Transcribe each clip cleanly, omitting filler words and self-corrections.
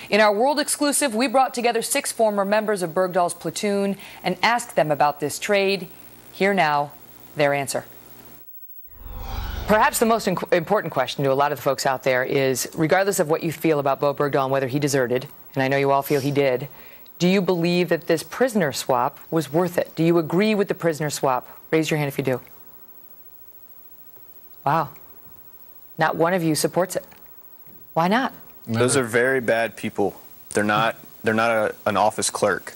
In our world exclusive, we brought together 6 former members of Bergdahl's platoon and asked them about this trade. Here now, their answer. Perhaps the most important question to a lot of the folks out there is, regardless of what you feel about Bo Bergdahl and whether he deserted, and I know you all feel he did, do you believe that this prisoner swap was worth it? Do you agree with the prisoner swap? Raise your hand if you do. Wow. Not one of you supports it. Why not? Those are very bad people. They're not an office clerk.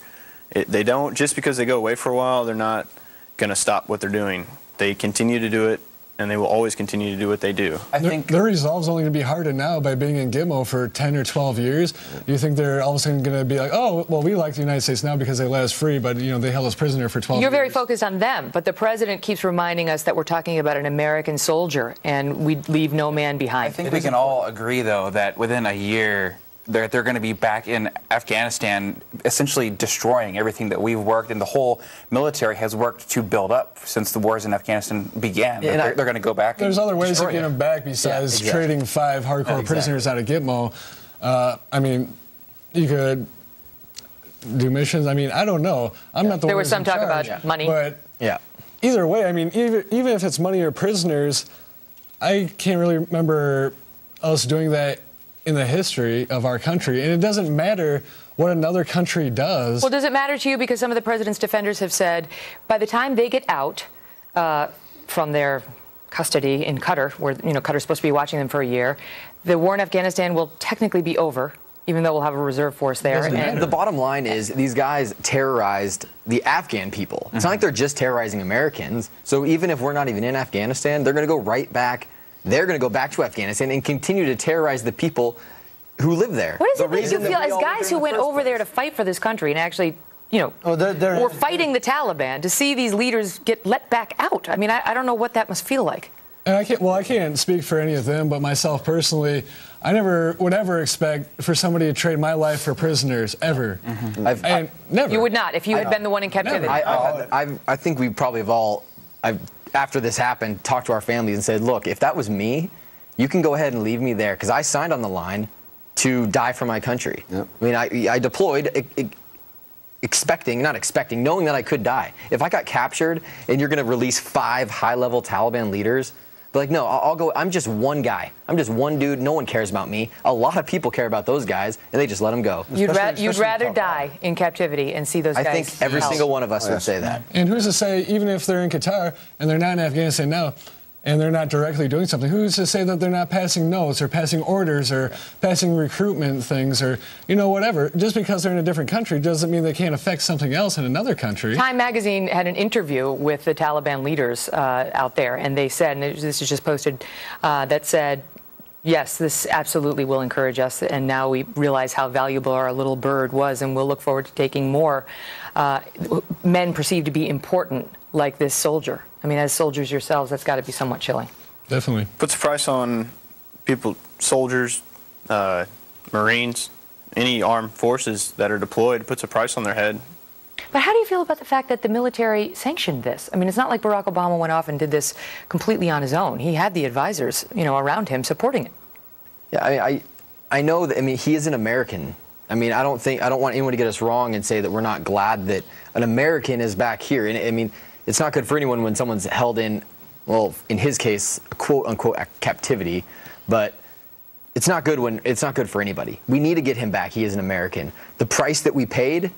They don't, just because they go away for a while, they're not going to stop what they're doing. They continue to do it, and they will always continue to do what they do. I think their resolve's only going to be harder now by being in Gitmo for 10 or 12 years. You think they're all of a sudden going to be like, oh, well, we like the United States now because they let us free, but, you know, they held us prisoner for 12 years. You're very focused on them, but the president keeps reminding us that we're talking about an American soldier, and we leave no man behind. I think we can all agree, though, that within a year, they're going to be back in Afghanistan, essentially destroying everything that we've worked, and the whole military has worked to build up since the wars in Afghanistan began. They're going to go back. There's other ways to get them back besides trading 5 hardcore prisoners out of Gitmo. I mean, you could do missions. I mean, I don't know. I'm not the one. There was some talk about money. But either way, I mean, even if it's money or prisoners, I can't really remember us doing that in the history of our country, and it doesn't matter what another country does. Well, does it matter to you? Because some of the president's defenders have said by the time they get out from their custody in Qatar, where Qatar's supposed to be watching them for a year, the war in Afghanistan will technically be over, even though we'll have a reserve force there. And the bottom line is these guys terrorized the Afghan people. It's not like they're just terrorizing Americans. So even if we're not even in Afghanistan, they're going to go right back. They're going to go back to Afghanistan and continue to terrorize the people who live there. What does it make you feel, as guys who went over there to fight for this country and actually, were fighting the Taliban, to see these leaders get let back out? I mean, I don't know what that must feel like. And I can't speak for any of them, but myself personally, I never would ever expect for somebody to trade my life for prisoners, ever. Never. You would not, if you had been the one in captivity. I think we probably have all, after this happened, talked to our families and said, look, if that was me, you can go ahead and leave me there, because I signed on the line to die for my country. Yep. I mean, I deployed not expecting, knowing that I could die. If I got captured and you're going to release 5 high-level Taliban leaders, be like, no, I'll go. I'm just one guy. I'm just one dude. No one cares about me. A lot of people care about those guys, and they just let them go. You'd rather die in captivity and see those guys. I think every single one of us would say that. And who's to say, even if they're in Qatar and they're not in Afghanistan now, and they're not directly doing something, who's to say that they're not passing notes or passing orders or passing recruitment things or, whatever? Just because they're in a different country doesn't mean they can't affect something else in another country. Time magazine had an interview with the Taliban leaders out there, and they said, and this is just posted, that said, yes, this absolutely will encourage us, and now we realize how valuable our little bird was, and we'll look forward to taking more men perceived to be important, like this soldier. I mean, as soldiers yourselves, that's got to be somewhat chilling. Definitely. Puts a price on people, soldiers, Marines, any armed forces that are deployed, puts a price on their head. But how do you feel about the fact that the military sanctioned this? I mean, it's not like Barack Obama went off and did this completely on his own. He had the advisors, around him supporting it. Yeah, I know that, he is an American. I mean, I don't want anyone to get us wrong and say that we're not glad that an American is back here. And it's not good for anyone when someone's held in, well, in his case, quote-unquote captivity, but it's not good for anybody. We need to get him back. He is an American. The price that we paid,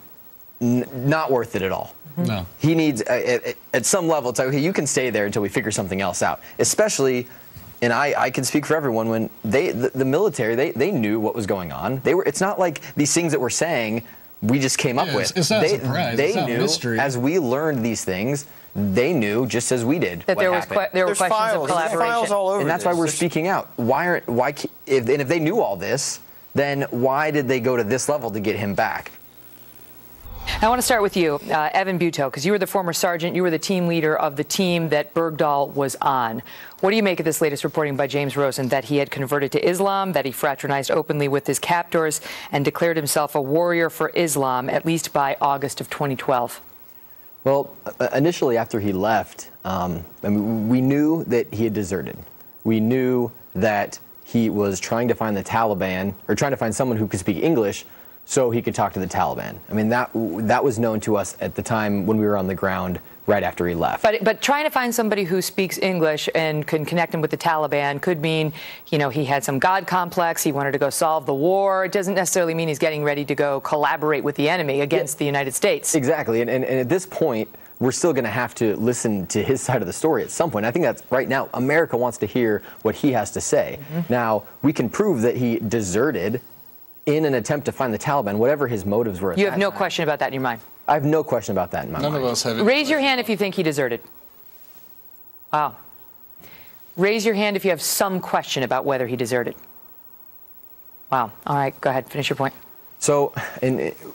not worth it at all. No. He needs, at some level, it's like, okay, you can stay there until we figure something else out. Especially, and I can speak for everyone, when the military, they knew what was going on. It's not like these things that we're saying we just came up with. It's not a surprise. They it's not knew, mystery. As we learned these things, they knew just as we did that there were questions files. of collaboration. Files all over and that's why we're speaking out. If they knew all this, then why did they go to this level to get him back? I want to start with you, Evan Buteau, because you were the former sergeant. You were the team leader of the team that Bergdahl was on. What do you make of this latest reporting by James Rosen that he had converted to Islam, that he fraternized openly with his captors, and declared himself a warrior for Islam, at least by August of 2012? Well, initially after he left, we knew that he had deserted. We knew that he was trying to find the Taliban, or trying to find someone who could speak English so he could talk to the Taliban. I mean, that was known to us at the time when we were on the ground right after he left. But trying to find somebody who speaks English and can connect him with the Taliban could mean, he had some God complex, he wanted to go solve the war. It doesn't necessarily mean he's getting ready to go collaborate with the enemy against the United States. Exactly, and at this point, we're still going to have to listen to his side of the story at some point. I think that's right now, America wants to hear what he has to say. Now, we can prove that he deserted in an attempt to find the Taliban, whatever his motives were. You have no question about that in your mind? I have no question about that in my mind. None of us have it. Raise your hand if you think he deserted. Wow. Raise your hand if you have some question about whether he deserted. Wow. All right, go ahead, finish your point. So,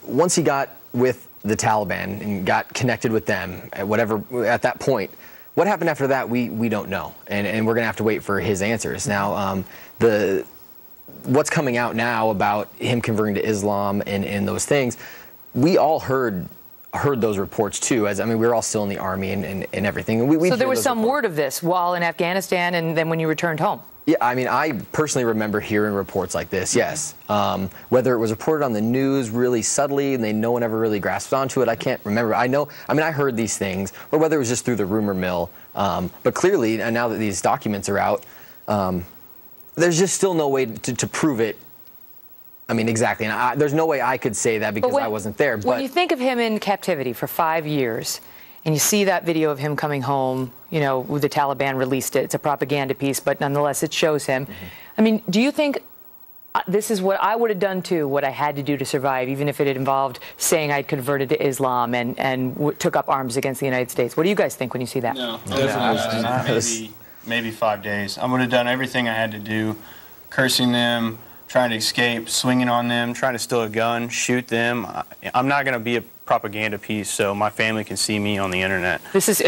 once he got with the Taliban and got connected with them, at that point, what happened after that, we don't know, and we're going to have to wait for his answers. Now, what's coming out now about him converting to Islam and those things, we all heard those reports too. We were all still in the army and everything. And so there was some word of this while in Afghanistan, and then when you returned home. Yeah, I personally remember hearing reports like this, yes. Whether it was reported on the news really subtly and no one ever really grasped onto it, I can't remember. I heard these things, or whether it was just through the rumor mill. But clearly, and now that these documents are out, there's just still no way to prove it. Exactly. And there's no way I could say that because I wasn't there. But when you think of him in captivity for 5 years, and you see that video of him coming home, the Taliban released it. It's a propaganda piece, but nonetheless, it shows him. Do you think this is what I would have done too, what I had to do to survive, even if it had involved saying I'd converted to Islam and took up arms against the United States? What do you guys think when you see that? No, definitely. Maybe 5 days. I would have done everything I had to do, cursing them, trying to escape, swinging on them, trying to steal a gun, shoot them. I'm not going to be a propaganda piece so my family can see me on the internet.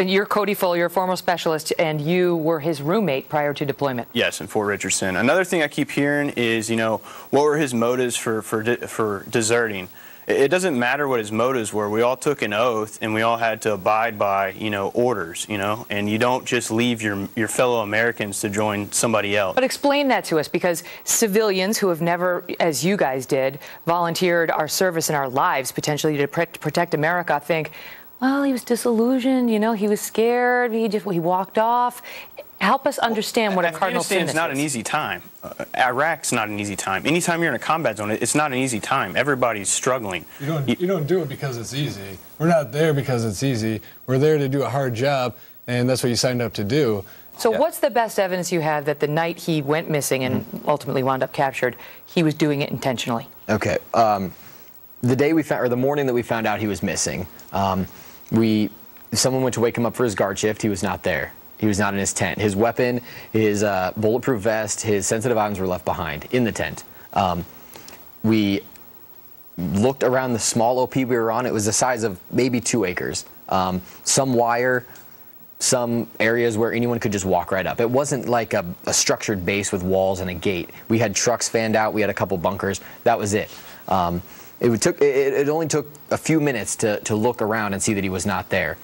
You're Cody Full, you're a former specialist, and you were his roommate prior to deployment. Yes, in Fort Richardson. Another thing I keep hearing is, what were his motives for deserting? It doesn't matter what his motives were. We all took an oath, and we all had to abide by, orders, and you don't just leave your fellow Americans to join somebody else. But explain that to us, because civilians who have never, as you guys did, volunteered our service and our lives potentially to protect America think, well, he was disillusioned, he was scared, he walked off. Help us understand what a cardinal sin is. Afghanistan's not an easy time. Iraq's not an easy time. Anytime you're in a combat zone, it's not an easy time. Everybody's struggling. You don't do it because it's easy. We're not there because it's easy. We're there to do a hard job, and that's what you signed up to do. So what's the best evidence you have that the night he went missing and ultimately wound up captured, he was doing it intentionally? Okay. The morning that we found out he was missing, someone went to wake him up for his guard shift. He was not there. He was not in his tent. His weapon, his bulletproof vest, his sensitive items were left behind in the tent. We looked around the small OP we were on. It was the size of maybe 2 acres. Some wire, some areas where anyone could just walk right up. It wasn't like a structured base with walls and a gate. We had trucks fanned out. We had a couple bunkers. That was it. It only took a few minutes to look around and see that he was not there.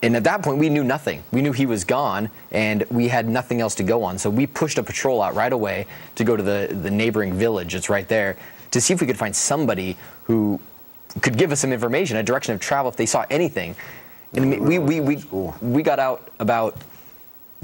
And at that point, we knew nothing. We knew he was gone, and we had nothing else to go on. So we pushed a patrol out right away to go to the neighboring village. It's right there, to see if we could find somebody who could give us some information, a direction of travel if they saw anything. And we got out about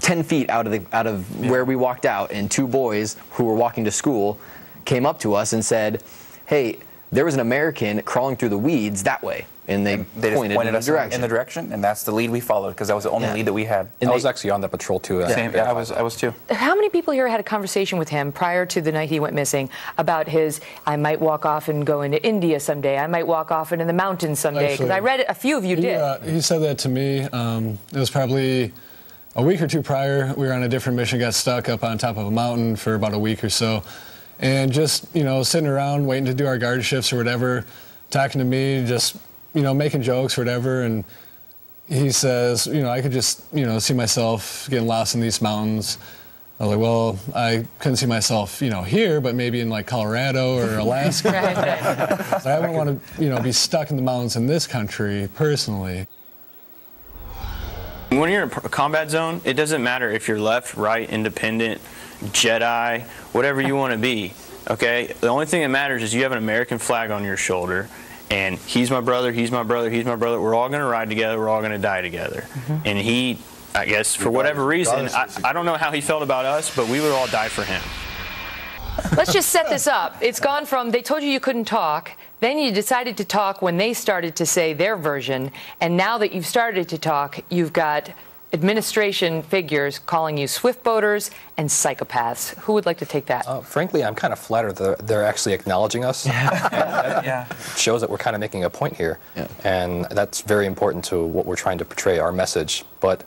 10 feet out of where we walked out, and 2 boys who were walking to school came up to us and said, "Hey, there was an American crawling through the weeds that way." And they pointed us in the direction, and that's the lead we followed, because that was the only lead that we had. And I was actually on that patrol too. I was too. How many people here had a conversation with him prior to the night he went missing about I might walk off and go into India someday, I might walk off into the mountains someday? Because I read it, a few of you did. He said that to me. It was probably a week or 2 prior. We were on a different mission, got stuck up on top of a mountain for about a week or so. And just, sitting around waiting to do our guard shifts or whatever, talking to me, just, making jokes or whatever. And he says, I could just, see myself getting lost in these mountains. I was like, well, I couldn't see myself, here, but maybe in like Colorado or Alaska. So I wouldn't want to, be stuck in the mountains in this country personally. When you're in a combat zone, it doesn't matter if you're left, right, independent. Jedi, whatever you want to be. Okay, the only thing that matters is you have an American flag on your shoulder, and he's my brother, he's my brother, he's my brother. We're all going to ride together. We're all going to die together. And he, I guess, for whatever reason, I don't know how he felt about us, but we would all die for him. Let's just set this up. It's gone from they told you couldn't talk, then you decided to talk when they started to say their version, and now that you've started to talk, you've got administration figures calling you swift boaters and psychopaths. Who would like to take that? Frankly, I'm kind of flattered that they're actually acknowledging us. Yeah. It shows that we're kind of making a point here, and that's very important to what we're trying to portray, our message. But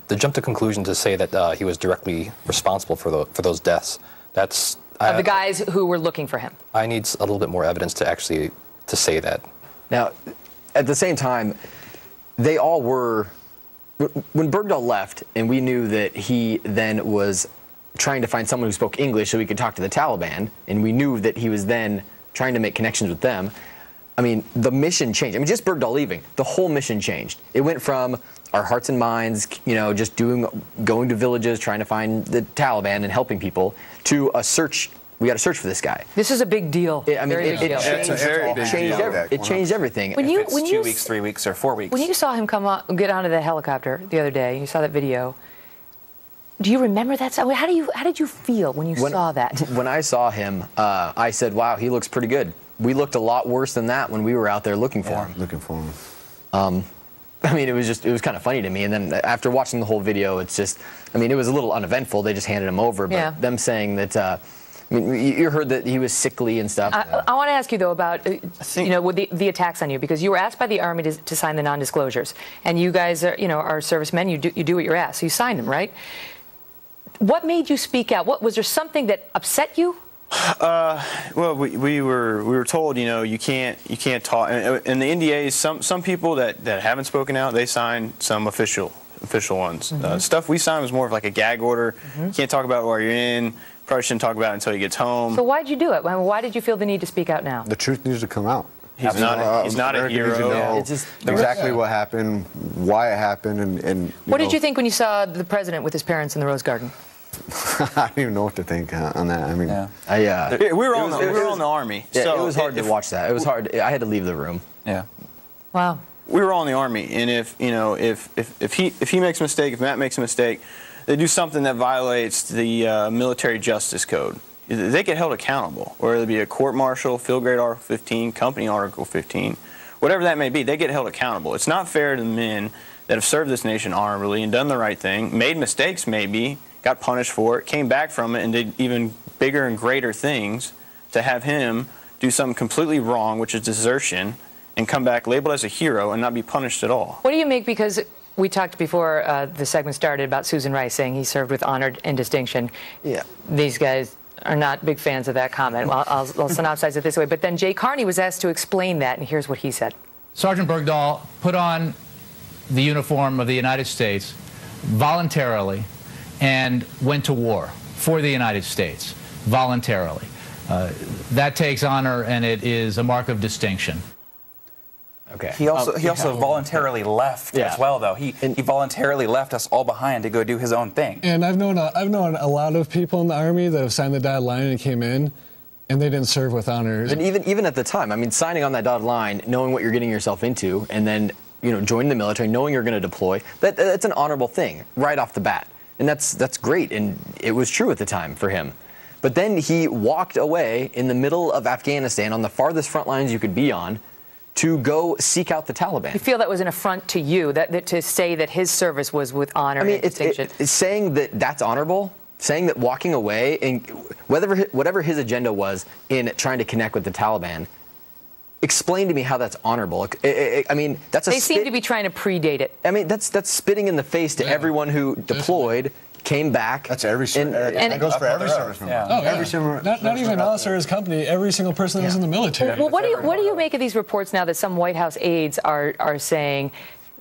to jump to conclusion to say that he was directly responsible for those deaths, that's Of the guys who were looking for him. I need a little bit more evidence to actually to say that. Now, at the same time, they all were. When Bergdahl left, and we knew that he then was trying to find someone who spoke English so he could talk to the Taliban, and we knew that he was then trying to make connections with them. I mean, the mission changed. I mean, just Bergdahl leaving, the whole mission changed. It went from our hearts and minds, just going to villages, trying to find the Taliban and helping people, to a search. We got to search for this guy. This is a big deal. It changed everything. When If it's 2 weeks, 3 weeks, or 4 weeks. When you saw him get onto the helicopter the other day, you saw that video. Do you remember that? How did you feel when you saw that? When I saw him, I said, "Wow, he looks pretty good." We looked a lot worse than that when we were out there looking for him. I mean, it was kind of funny to me. And then after watching the whole video, it was a little uneventful. They just handed him over. But them saying that, you heard that he was sickly and stuff. I want to ask you, though, about, with the attacks on you, because you were asked by the Army to sign the non-disclosures. And you guys are servicemen. You do what you're asked. So you signed them, right? What made you speak out? Was there something that upset you? Well, we were told, you can't talk. And the NDAs, some people that haven't spoken out, they signed some official ones. Stuff we signed was more of like a gag order. You can't talk about it while you're in. Probably shouldn't talk about it until he gets home. So why'd you do it? Why did you feel the need to speak out now? The truth needs to come out. He's not a hero. Needs to know exactly what happened, why it happened, and what did you think when you saw the president with his parents in the Rose Garden? I don't even know what to think on that. I mean, we were all in the Army. Yeah, so it was hard to watch that. It was hard. I had to leave the room. Yeah. Wow. We were all in the Army, and if he makes a mistake, if Matt makes a mistake, they do something that violates the military justice code, they get held accountable, whether it be a court-martial, field grade Article 15, company Article 15, whatever that may be, they get held accountable. It's not fair to the men that have served this nation honorably and done the right thing, made mistakes maybe, got punished for it, came back from it, and did even bigger and greater things, to have him do something completely wrong, which is desertion, and come back labeled as a hero and not be punished at all. What do you make, because we talked before the segment started about Susan Rice saying he served with honor and distinction. Yeah. These guys are not big fans of that comment. Well, I'll synopsize it this way. But then Jay Carney was asked to explain that, and here's what he said. Sergeant Bergdahl put on the uniform of the United States voluntarily and went to war for the United States voluntarily. That takes honor, and it is a mark of distinction. Okay. He also voluntarily left as well, though. He voluntarily left us all behind to go do his own thing. And I've known a lot of people in the Army that have signed the dotted line and came in, and they didn't serve with honor. And even at the time, I mean, signing on that dotted line, knowing what you're getting yourself into, and then joining the military, knowing you're going to deploy, that's an honorable thing right off the bat, and that's great, and it was true at the time for him. But then he walked away in the middle of Afghanistan, on the farthest front lines you could be on, to go seek out the Taliban. You feel that was an affront to you, that to say that his service was with honor and distinction? It's saying that that's honorable, saying that walking away, and whatever his agenda was in trying to connect with the Taliban, explain to me how that's honorable. I mean, that's They seem to be trying to predate it. I mean, that's spitting in the face to everyone who deployed, came back. That's every that goes for every serviceman. Oh, yeah. Not even us or his company. Every single person that was in the military. Well, what do you make of these reports now that some White House aides are saying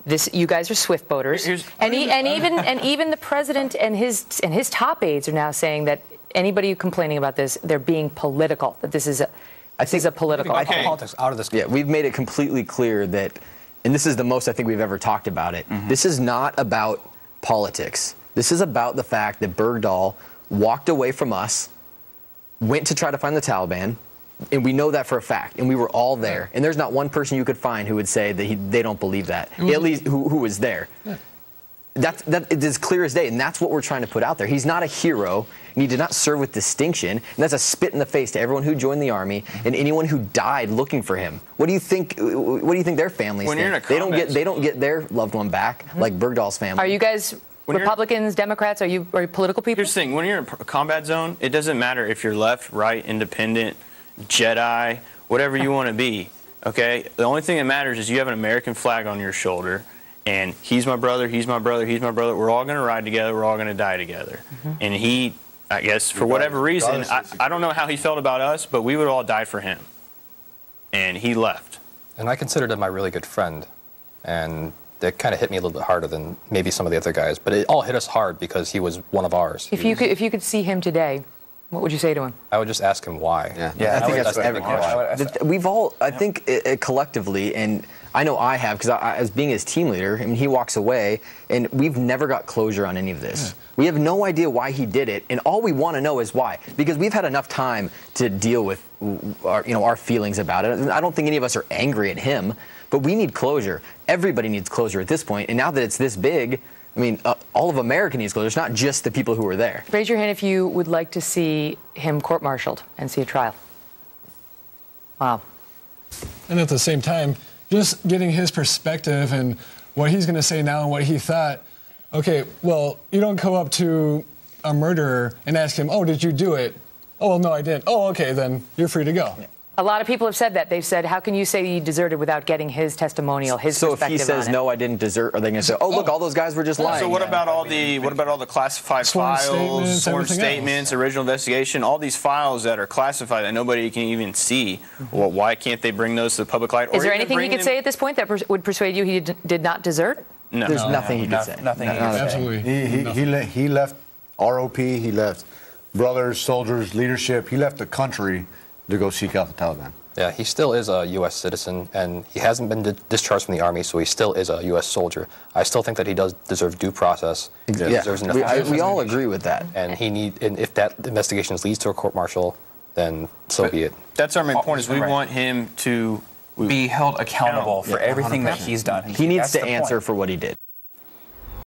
this? You guys are swift boaters, and even the president and his top aides are now saying that anybody complaining about this, they're being political. That this is a political. Politics out of this. Yeah, we've made it completely clear that, and this is the most I think we've ever talked about it. This is not about politics. This is about the fact that Bergdahl walked away from us, went to try to find the Taliban, and we know that for a fact, and we were all there. And there's not one person you could find who would say that they don't believe that, at least who was there. Yeah. That is clear as day, and that's what we're trying to put out there. He's not a hero, and he did not serve with distinction, and that's a spit in the face to everyone who joined the Army and anyone who died looking for him. What do you think? What do you think their families think? They don't get their loved one back like Bergdahl's family. Are you guys Republicans, Democrats? Are you political people? Here's the thing: when you're in a combat zone, it doesn't matter if you're left, right, independent, Jedi, whatever you want to be. Okay, the only thing that matters is you have an American flag on your shoulder. And he's my brother, he's my brother, he's my brother. We're all going to ride together. We're all going to die together. And he, I guess, for whatever reason, I don't know how he felt about us, but we would all die for him. And he left. And I considered him my really good friend. And that kind of hit me a little bit harder than maybe some of the other guys. But it all hit us hard because he was one of ours. If you could see him today, what would you say to him? I would just ask him why. Yeah, I think that's everyone. We've all, I think, collectively, and I know I have, because as being his team leader, I mean, he walks away, and we've never got closure on any of this. Yeah. We have no idea why he did it, and all we want to know is why, because we've had enough time to deal with our feelings about it. I don't think any of us are angry at him, but we need closure. Everybody needs closure at this point, and now that it's this big, I mean, all of America needs closure. It's not just the people who were there. Raise your hand if you would like to see him court-martialed and see a trial. Wow. And at the same time, just getting his perspective and what he's going to say now and what he thought. Okay, well, you don't go up to a murderer and ask him, oh, did you do it? Oh, well, no, I didn't. Oh, okay, then you're free to go. Yeah. A lot of people have said that. They've said, how can you say you deserted without getting his testimonial, his perspective on it? So if he says, no, I didn't desert, are they going to say, oh, look, all those guys were just lying? So what about all the classified files, sworn statements, original investigation, all these files that are classified that nobody can even see? Well, why can't they bring those to the public light? Is there anything he could say at this point that would persuade you he did not desert? No. There's nothing he could say. Nothing. Absolutely. He left ROP, he left brothers, soldiers, leadership. He left the country to go seek out the Taliban. Yeah, he still is a U.S. citizen, and he hasn't been discharged from the Army, so he still is a U.S. soldier. I still think that he does deserve due process. We all agree with that. And if that investigation leads to a court-martial, then so be it. That's our main point, is we want him to be held accountable for everything that he's done. He needs to answer for what he did.